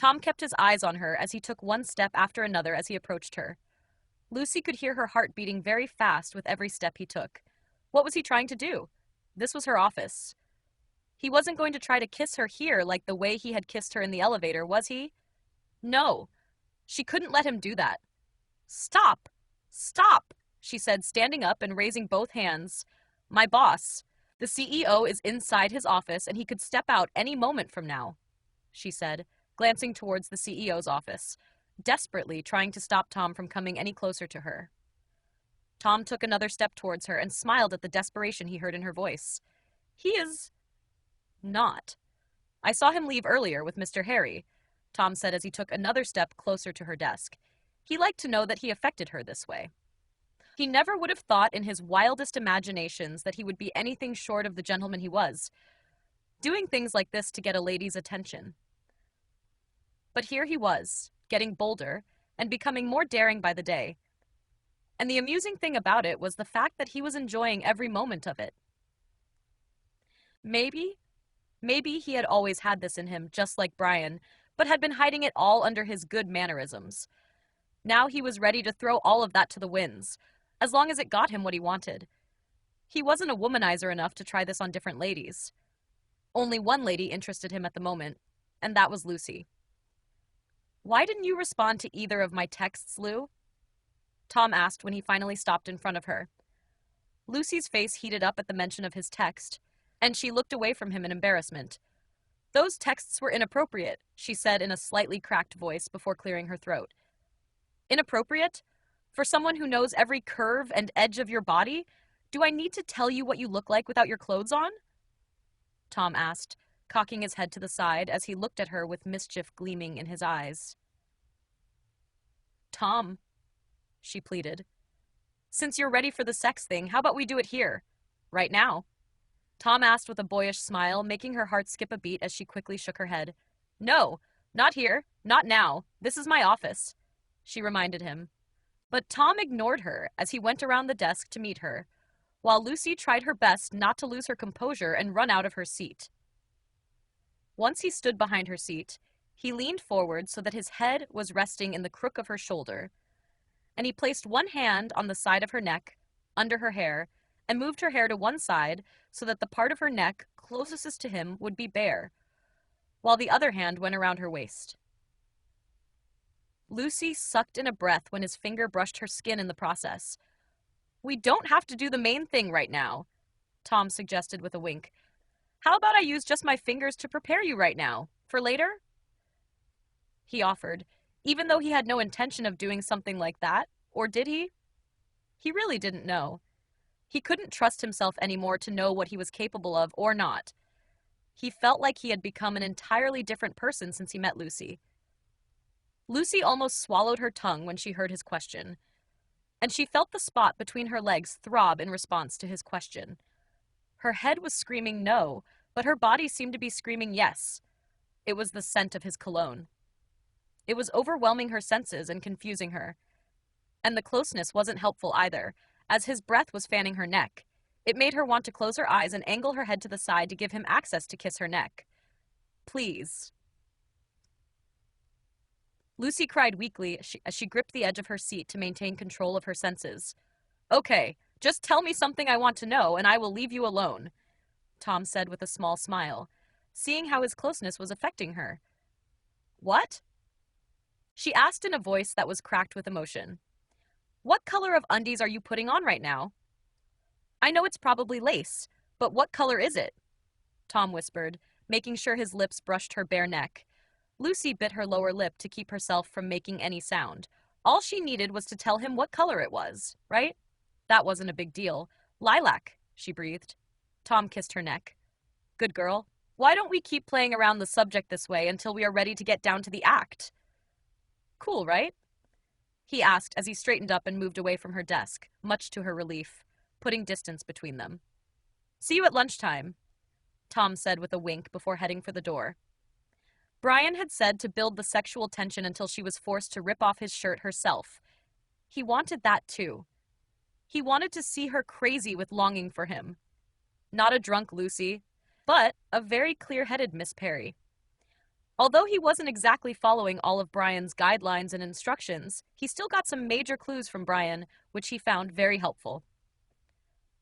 Tom kept his eyes on her as he took one step after another as he approached her. Lucy could hear her heart beating very fast with every step he took. What was he trying to do? This was her office. He wasn't going to try to kiss her here like the way he had kissed her in the elevator, was he? No. She couldn't let him do that. Stop! Stop! She said, standing up and raising both hands. My boss. The CEO is inside his office and he could step out any moment from now, she said, glancing towards the CEO's office, desperately trying to stop Tom from coming any closer to her. Tom took another step towards her and smiled at the desperation he heard in her voice. He is not. I saw him leave earlier with Mr. Harry, Tom said as he took another step closer to her desk. He liked to know that he affected her this way. He never would have thought in his wildest imaginations that he would be anything short of the gentleman he was, doing things like this to get a lady's attention. But here he was, getting bolder and becoming more daring by the day. And the amusing thing about it was the fact that he was enjoying every moment of it. Maybe he had always had this in him, just like Brian, but had been hiding it all under his good mannerisms. Now he was ready to throw all of that to the winds, as long as it got him what he wanted. He wasn't a womanizer enough to try this on different ladies. Only one lady interested him at the moment, and that was Lucy. Why didn't you respond to either of my texts, Lou? Tom asked when he finally stopped in front of her. Lucy's face heated up at the mention of his text, and she looked away from him in embarrassment. Those texts were inappropriate, she said in a slightly cracked voice before clearing her throat. Inappropriate? For someone who knows every curve and edge of your body? Do I need to tell you what you look like without your clothes on? Tom asked, cocking his head to the side as he looked at her with mischief gleaming in his eyes. Tom, she pleaded. Since you're ready for the sex thing, how about we do it here? Right now. Tom asked with a boyish smile, making her heart skip a beat as she quickly shook her head. No, not here, not now. This is my office, she reminded him. But Tom ignored her as he went around the desk to meet her, while Lucy tried her best not to lose her composure and run out of her seat. Once he stood behind her seat, he leaned forward so that his head was resting in the crook of her shoulder, and he placed one hand on the side of her neck, under her hair, and moved her hair to one side so that the part of her neck closest to him would be bare, while the other hand went around her waist. Lucy sucked in a breath when his finger brushed her skin in the process. We don't have to do the main thing right now, Tom suggested with a wink. How about I use just my fingers to prepare you right now, for later? He offered, even though he had no intention of doing something like that, or did he? He really didn't know. He couldn't trust himself anymore to know what he was capable of or not. He felt like he had become an entirely different person since he met Lucy. Lucy almost swallowed her tongue when she heard his question, and she felt the spot between her legs throb in response to his question. Her head was screaming no, but her body seemed to be screaming yes. It was the scent of his cologne. It was overwhelming her senses and confusing her. And the closeness wasn't helpful either, as his breath was fanning her neck. It made her want to close her eyes and angle her head to the side to give him access to kiss her neck. Please. Lucy cried weakly as she gripped the edge of her seat to maintain control of her senses. Okay, just tell me something I want to know, and I will leave you alone, Tom said with a small smile, seeing how his closeness was affecting her. What? She asked in a voice that was cracked with emotion. What color of undies are you putting on right now? I know it's probably lace, but what color is it? Tom whispered, making sure his lips brushed her bare neck. Lucy bit her lower lip to keep herself from making any sound. All she needed was to tell him what color it was, right? That wasn't a big deal. Lilac, she breathed. Tom kissed her neck. Good girl. Why don't we keep playing around the subject this way until we are ready to get down to the act? Cool, right? He asked as he straightened up and moved away from her desk, much to her relief, putting distance between them. See you at lunchtime, Tom said with a wink before heading for the door. Brian had said to build the sexual tension until she was forced to rip off his shirt herself. He wanted that too. He wanted to see her crazy with longing for him. Not a drunk Lucy, but a very clear-headed Miss Perry. Although he wasn't exactly following all of Brian's guidelines and instructions, he still got some major clues from Brian, which he found very helpful.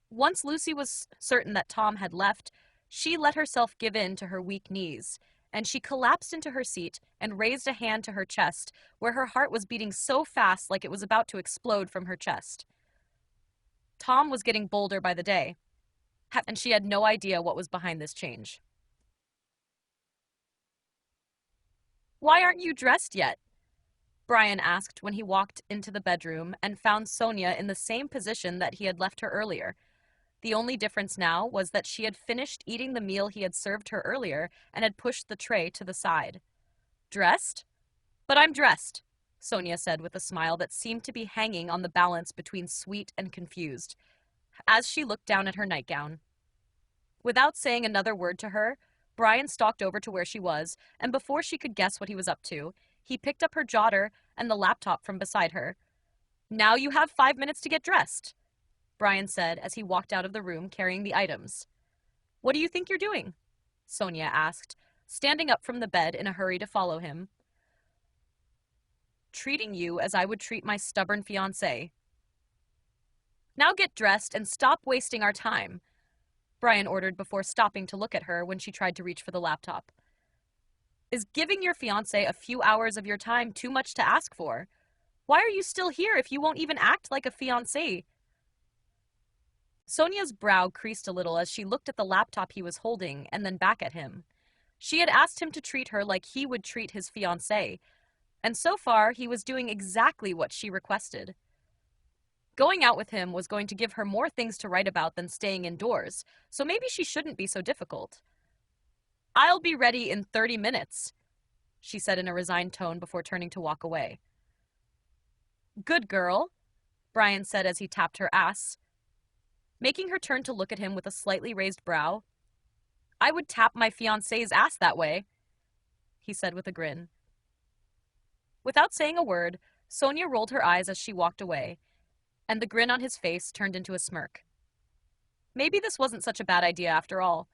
Once Lucy was certain that Tom had left, she let herself give in to her weak knees, and she collapsed into her seat and raised a hand to her chest, where her heart was beating so fast like it was about to explode from her chest. Tom was getting bolder by the day, and she had no idea what was behind this change. "Why aren't you dressed yet?" Brian asked when he walked into the bedroom and found Sonia in the same position that he had left her earlier. The only difference now was that she had finished eating the meal he had served her earlier and had pushed the tray to the side. "Dressed? But I'm dressed," Sonia said with a smile that seemed to be hanging on the balance between sweet and confused, as she looked down at her nightgown. Without saying another word to her, Brian stalked over to where she was, and before she could guess what he was up to, he picked up her jotter and the laptop from beside her. "Now you have 5 minutes to get dressed," Brian said as he walked out of the room carrying the items. "What do you think you're doing?" Sonia asked, standing up from the bed in a hurry to follow him. "Treating you as I would treat my stubborn fiancé." "Now get dressed and stop wasting our time," Brian ordered before stopping to look at her when she tried to reach for the laptop. "Is giving your fiancé a few hours of your time too much to ask for? Why are you still here if you won't even act like a fiancé?" Sonia's brow creased a little as she looked at the laptop he was holding and then back at him. She had asked him to treat her like he would treat his fiancée, and so far he was doing exactly what she requested. Going out with him was going to give her more things to write about than staying indoors, so maybe she shouldn't be so difficult. "I'll be ready in 30 minutes, she said in a resigned tone before turning to walk away. "Good girl," Brian said as he tapped her ass, making her turn to look at him with a slightly raised brow. "I would tap my fiancé's ass that way," he said with a grin. Without saying a word, Sonia rolled her eyes as she walked away, and the grin on his face turned into a smirk. Maybe this wasn't such a bad idea after all.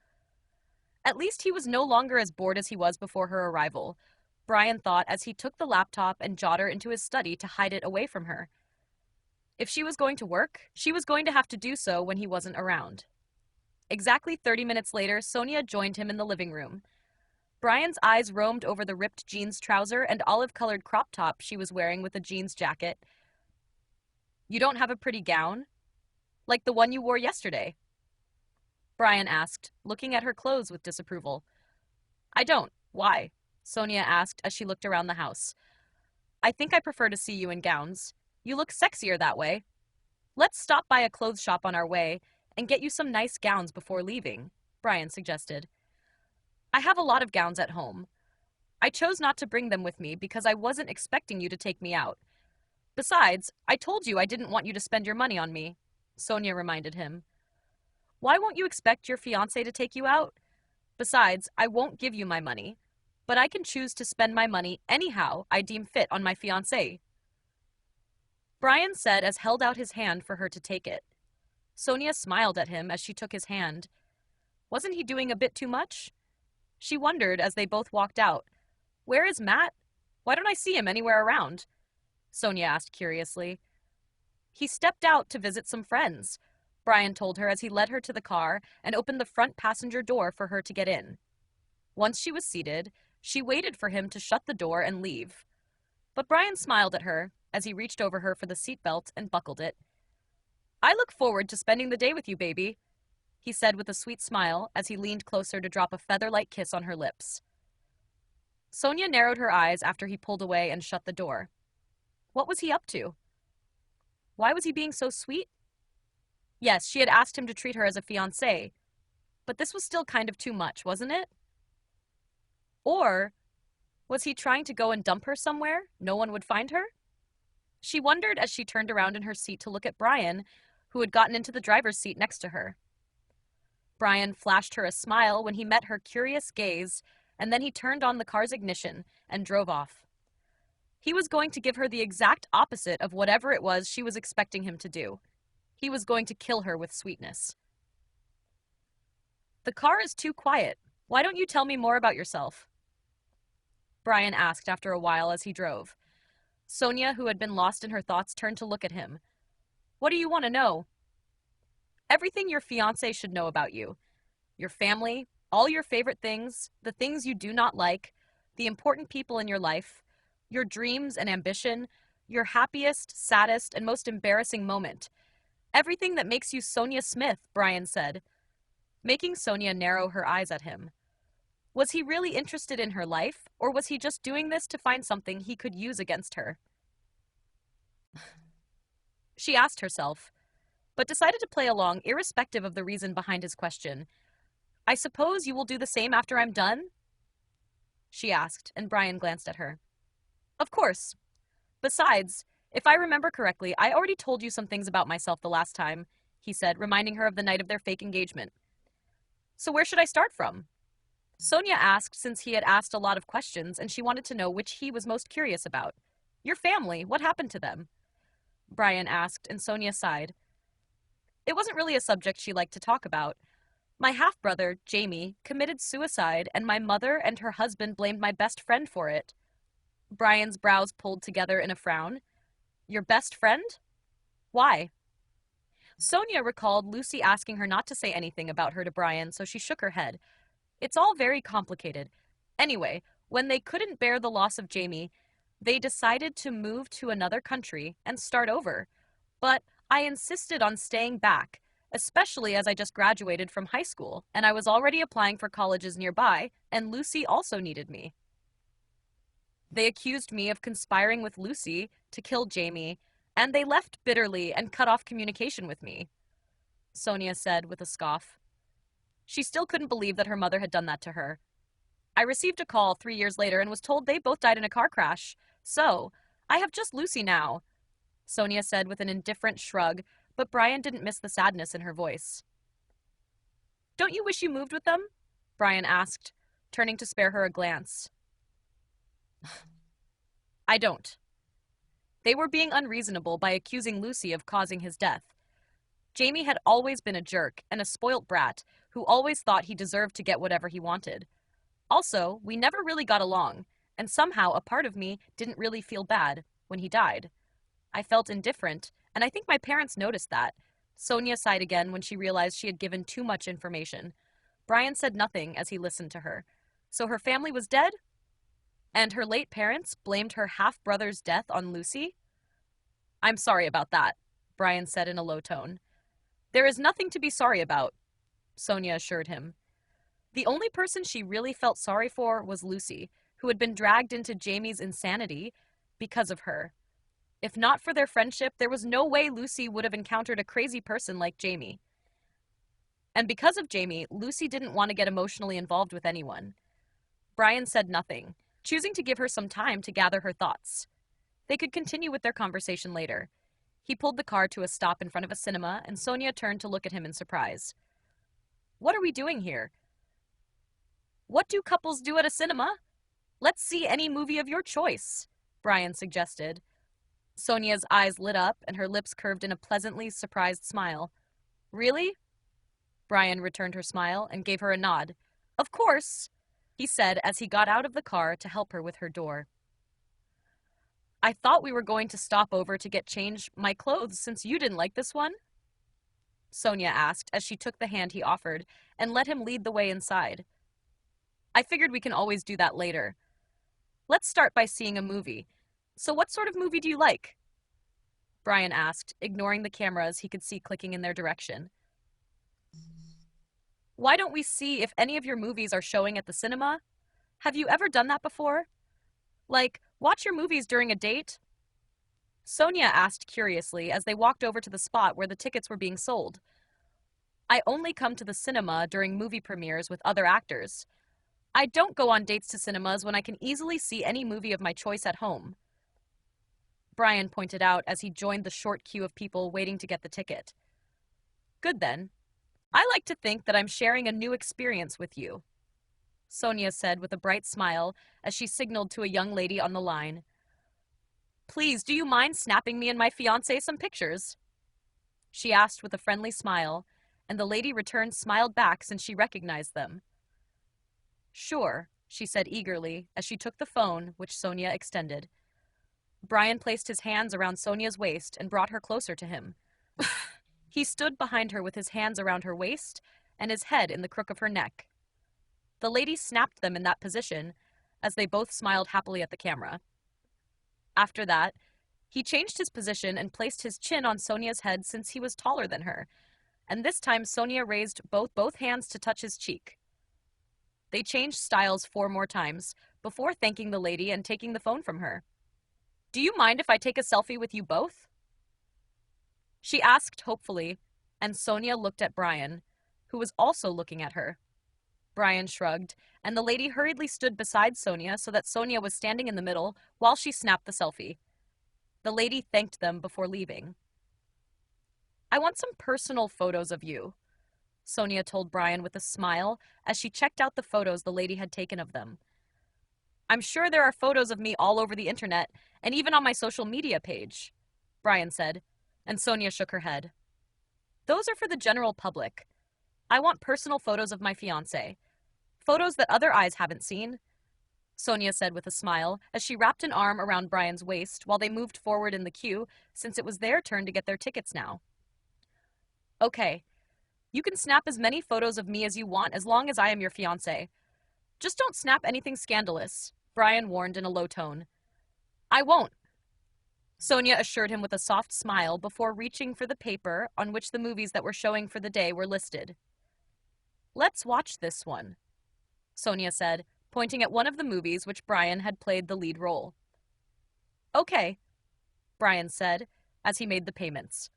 At least he was no longer as bored as he was before her arrival, Brian thought as he took the laptop and jotter into his study to hide it away from her. If she was going to work, she was going to have to do so when he wasn't around. Exactly 30 minutes later, Sonia joined him in the living room. Brian's eyes roamed over the ripped jeans trouser and olive-colored crop top she was wearing with a jeans jacket. "You don't have a pretty gown? Like the one you wore yesterday?" Brian asked, looking at her clothes with disapproval. "I don't. Why?" Sonia asked as she looked around the house. "I think I prefer to see you in gowns. You look sexier that way. Let's stop by a clothes shop on our way and get you some nice gowns before leaving," Brian suggested. "I have a lot of gowns at home. I chose not to bring them with me because I wasn't expecting you to take me out. Besides, I told you I didn't want you to spend your money on me," Sonia reminded him. "Why won't you expect your fiancé to take you out? Besides, I won't give you my money, but I can choose to spend my money anyhow I deem fit on my fiancé," Brian said as held out his hand for her to take it. Sonia smiled at him as she took his hand. Wasn't he doing a bit too much? She wondered as they both walked out. "Where is Matt? Why don't I see him anywhere around?" Sonia asked curiously. "He stepped out to visit some friends," Brian told her as he led her to the car and opened the front passenger door for her to get in. Once she was seated, she waited for him to shut the door and leave. But Brian smiled at her as he reached over her for the seatbelt and buckled it. "I look forward to spending the day with you, baby," he said with a sweet smile as he leaned closer to drop a feather-like kiss on her lips. Sonia narrowed her eyes after he pulled away and shut the door. What was he up to? Why was he being so sweet? Yes, she had asked him to treat her as a fiancé, but this was still kind of too much, wasn't it? Or was he trying to go and dump her somewhere no one would find her? She wondered as she turned around in her seat to look at Brian, who had gotten into the driver's seat next to her. Brian flashed her a smile when he met her curious gaze, and then he turned on the car's ignition and drove off. He was going to give her the exact opposite of whatever it was she was expecting him to do. He was going to kill her with sweetness. "The car is too quiet. Why don't you tell me more about yourself?" Brian asked after a while as he drove. Sonia, who had been lost in her thoughts, turned to look at him. What do you want to know? Everything your fiancé should know about you. Your family, all your favorite things, the things you do not like, the important people in your life, your dreams and ambition, your happiest, saddest, and most embarrassing moment. Everything that makes you Sonia Smith, Brian said, making Sonia narrow her eyes at him. Was he really interested in her life, or was he just doing this to find something he could use against her? She asked herself, but decided to play along irrespective of the reason behind his question. I suppose you will do the same after I'm done? She asked, and Brian glanced at her. Of course. Besides, if I remember correctly, I already told you some things about myself the last time, he said, reminding her of the night of their fake engagement. So where should I start from? Sonia asked since he had asked a lot of questions and she wanted to know which he was most curious about. Your family, what happened to them? Brian asked, and Sonia sighed. It wasn't really a subject she liked to talk about. My half-brother, Jamie, committed suicide, and my mother and her husband blamed my best friend for it. Brian's brows pulled together in a frown. Your best friend? Why? Sonia recalled Lucy asking her not to say anything about her to Brian, so she shook her head. It's all very complicated. Anyway, when they couldn't bear the loss of Jamie, they decided to move to another country and start over. But I insisted on staying back, especially as I just graduated from high school, and I was already applying for colleges nearby, and Lucy also needed me. They accused me of conspiring with Lucy to kill Jamie, and they left bitterly and cut off communication with me, Sonia said with a scoff. She still couldn't believe that her mother had done that to her. I received a call 3 years later and was told they both died in a car crash. So, I have just Lucy now, Sonia said with an indifferent shrug, but Brian didn't miss the sadness in her voice. Don't you wish you moved with them? Brian asked, turning to spare her a glance. I don't. They were being unreasonable by accusing Lucy of causing his death. Jamie had always been a jerk and a spoilt brat who always thought he deserved to get whatever he wanted. Also, we never really got along, and somehow a part of me didn't really feel bad when he died. I felt indifferent, and I think my parents noticed that. Sonia sighed again when she realized she had given too much information. Brian said nothing as he listened to her. So her family was dead? And her late parents blamed her half-brother's death on Lucy? I'm sorry about that, Brian said in a low tone. There is nothing to be sorry about, Sonia assured him. The only person she really felt sorry for was Lucy, who had been dragged into Jamie's insanity because of her. If not for their friendship, there was no way Lucy would have encountered a crazy person like Jamie. And because of Jamie, Lucy didn't want to get emotionally involved with anyone. Brian said nothing, choosing to give her some time to gather her thoughts. They could continue with their conversation later. He pulled the car to a stop in front of a cinema, and Sonia turned to look at him in surprise. What are we doing here? What do couples do at a cinema? Let's see any movie of your choice, Brian suggested. Sonia's eyes lit up, and her lips curved in a pleasantly surprised smile. Really? Brian returned her smile and gave her a nod. Of course, he said as he got out of the car to help her with her door. I thought we were going to stop over to get changed my clothes since you didn't like this one, Sonia asked as she took the hand he offered and let him lead the way inside. I figured we can always do that later. Let's start by seeing a movie. So what sort of movie do you like? Brian asked, ignoring the cameras he could see clicking in their direction. Why don't we see if any of your movies are showing at the cinema? Have you ever done that before? Like, watch your movies during a date? Sonia asked curiously as they walked over to the spot where the tickets were being sold. I only come to the cinema during movie premieres with other actors. I don't go on dates to cinemas when I can easily see any movie of my choice at home, Brian pointed out as he joined the short queue of people waiting to get the ticket. Good then. I like to think that I'm sharing a new experience with you, Sonia said with a bright smile as she signaled to a young lady on the line. Please, do you mind snapping me and my fiancé some pictures? She asked with a friendly smile, and the lady returned smiled back since she recognized them. Sure, she said eagerly as she took the phone, which Sonia extended. Brian placed his hands around Sonia's waist and brought her closer to him. He stood behind her with his hands around her waist and his head in the crook of her neck. The lady snapped them in that position as they both smiled happily at the camera. After that, he changed his position and placed his chin on Sonia's head since he was taller than her, and this time Sonia raised both hands to touch his cheek. They changed styles 4 more times before thanking the lady and taking the phone from her. "Do you mind if I take a selfie with you both?" she asked hopefully, and Sonia looked at Brian, who was also looking at her. Brian shrugged, and the lady hurriedly stood beside Sonia so that Sonia was standing in the middle while she snapped the selfie. The lady thanked them before leaving. "I want some personal photos of you," Sonia told Brian with a smile as she checked out the photos the lady had taken of them. "I'm sure there are photos of me all over the internet and even on my social media page," Brian said, and Sonia shook her head. "Those are for the general public. I want personal photos of my fiancé. Photos that other eyes haven't seen," Sonia said with a smile as she wrapped an arm around Brian's waist while they moved forward in the queue since it was their turn to get their tickets now. "Okay, you can snap as many photos of me as you want as long as I am your fiancé. Just don't snap anything scandalous," Brian warned in a low tone. "I won't," Sonia assured him with a soft smile before reaching for the paper on which the movies that were showing for the day were listed. "Let's watch this one," Sonia said, pointing at one of the movies which Brian had played the lead role. "Okay," Brian said as he made the payments.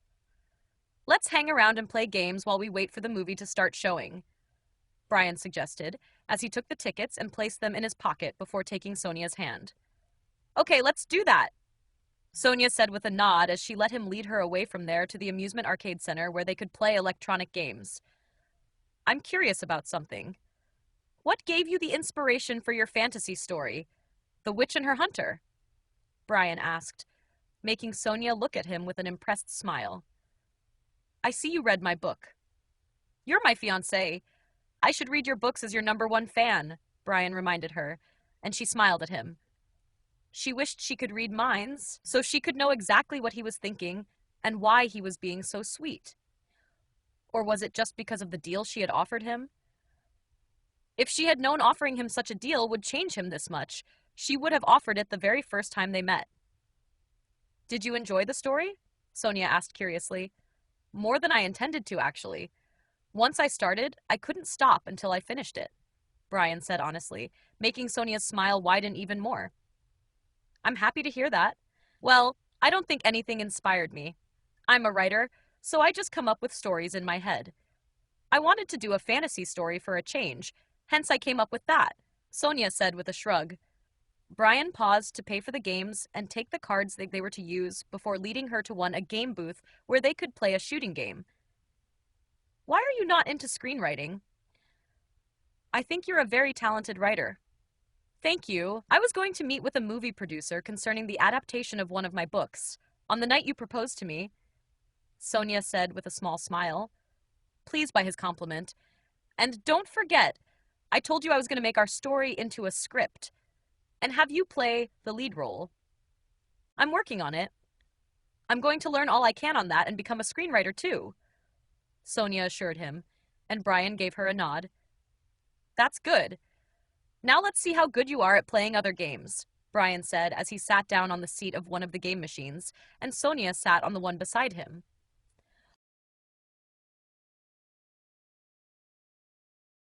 "Let's hang around and play games while we wait for the movie to start showing," Brian suggested as he took the tickets and placed them in his pocket before taking Sonia's hand. "Okay, let's do that," Sonia said with a nod as she let him lead her away from there to the amusement arcade center where they could play electronic games. "I'm curious about something. What gave you the inspiration for your fantasy story, The Witch and Her Hunter?" Brian asked, making Sonia look at him with an impressed smile. "I see you read my book." "You're my fiancé. I should read your books as your #1 fan," Brian reminded her, and she smiled at him. She wished she could read minds, so she could know exactly what he was thinking and why he was being so sweet. Or was it just because of the deal she had offered him? If she had known offering him such a deal would change him this much, she would have offered it the very first time they met. "Did you enjoy the story?" Sonia asked curiously. "More than I intended to, actually. Once I started, I couldn't stop until I finished it," Brian said honestly, making Sonia's smile widen even more. "I'm happy to hear that. Well, I don't think anything inspired me. I'm a writer, so I just come up with stories in my head. I wanted to do a fantasy story for a change, hence I came up with that," Sonia said with a shrug. Brian paused to pay for the games and take the cards they were to use before leading her to a game booth where they could play a shooting game. "Why are you not into screenwriting?" "I think you're a very talented writer." "Thank you. I was going to meet with a movie producer concerning the adaptation of one of my books, on the night you proposed to me," Sonia said with a small smile, pleased by his compliment. "And don't forget, I told you I was going to make our story into a script, and have you play the lead role. I'm working on it. I'm going to learn all I can on that and become a screenwriter too," Sonia assured him, and Brian gave her a nod. "That's good. Now let's see how good you are at playing other games," Brian said as he sat down on the seat of one of the game machines, and Sonia sat on the one beside him.